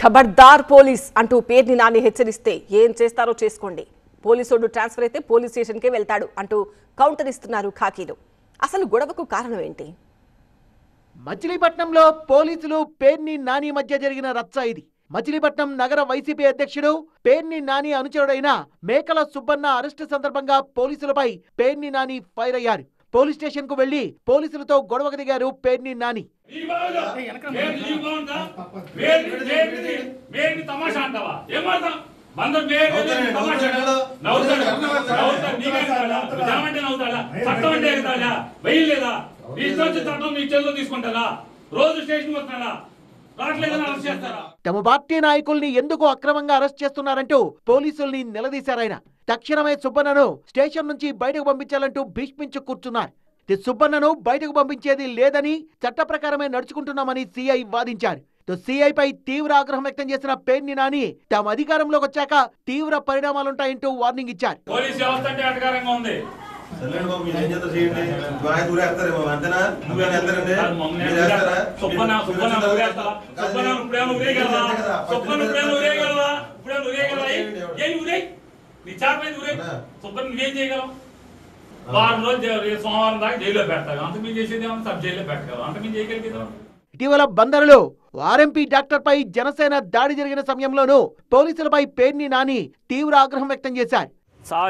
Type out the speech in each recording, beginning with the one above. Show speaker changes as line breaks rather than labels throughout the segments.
ఖబర్దార్ పోలీస్ అంటూ పేర్ని నాని హెచ్చరిస్తే ఏం చేస్తారో చేసుకోండి. పోలీసోడు ట్రాన్స్ఫర్ అయితే పోలీస్ స్టేషన్కే వెళ్తాడు అంటూ కౌంటర్ ఇస్తున్నారు ఖాకీలు. అసలు గొడవకు కారణం ఏంటి?
మచిలీపట్నంలో పోలీసులు పేర్ని నాని మధ్య జరిగిన రచ్చ ఇది. మచిలీపట్నం నగర వైసీపీ అధ్యక్షుడు పేర్ని నాని అనుచరుడైన మేకల సుబ్బన్న అరెస్టు సందర్భంగా పోలీసులపై పేర్ని నాని ఫైర్ అయ్యారు. పోలీస్ స్టేషన్ కు వెళ్లి పోలీసులతో గొడవకు దిగారు పేర్ని నాని. తమ పార్టీ నాయకుల్ని ఎందుకు అక్రమంగా అరెస్ట్ చేస్తున్నారంటూ పోలీసుల్ని నిలదీశారాయన. తక్షణమే సుబ్బన్నను స్టేషన్ నుంచి బయటకు పంపించాలంటూ భీష్మించు కూర్చున్నారు. సుబ్బన్నను బయటకు పంపించేది లేదని, చట్ట ప్రకారమే నడుచుకుంటున్నామని సీఐ వాదించారు. సీఐపై తీవ్ర ఆగ్రహం వ్యక్తం చేసిన పేర్ని నాని తమ అధికారంలోకి వచ్చాక తీవ్ర పరిణామాలుంటాయంటూ వార్నింగ్ ఇచ్చారు. ఇటీవల బందరులో ఆర్ఎంపీ డాక్టర్ పై జనసేన దాడి జరిగిన సమయంలోనూ పోలీసులపై పేర్ని నాని తీవ్ర ఆగ్రహం వ్యక్తం చేశారు.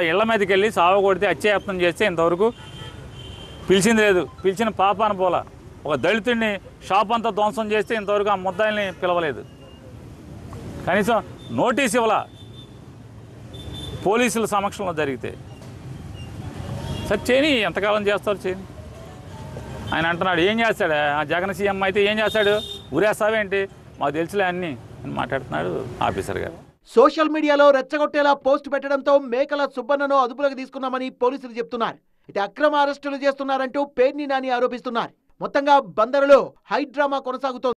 ఇళ్ల మీదకి వెళ్ళి సాగు కొడితే హత్యాయత్నం చేస్తే ఇంతవరకు పిలిచింది లేదు, పిలిచిన పాపాన పోలా. ఒక దళితుడిని షాప్ అంతా ధ్వంసం చేస్తే ఇంతవరకు ఆ ముద్దాయిల్ని పిలవలేదు, కనీసం నోటీస్ ఇవ్వాల. పోలీసుల సమక్షంలో జరిగితే సరే చేయని, ఎంతకాలం చేస్తారు చేయని. ఆయన అంటున్నాడు ఏం చేస్తాడు, ఆ జగన్ సీఎం అయితే ఏం చేస్తాడు, ఊరేస్తావేంటి, మాకు తెలుసులే అన్నీ అని మాట్లాడుతున్నాడు ఆఫీసర్ గారు.
సోషల్ మీడియాలో రెచ్చగొట్టేలా పోస్ట్ పెట్టడంతో మేకల సుబ్బన్నను అదుపులోకి తీసుకున్నామని పోలీసులు చెప్తున్నారు. ఇటు అక్రమ అరెస్టులు చేస్తున్నారంటూ పేర్ని నాని ఆరోపిస్తున్నారు. మొత్తంగా బందరులో హై డ్రామా కొనసాగుతోంది.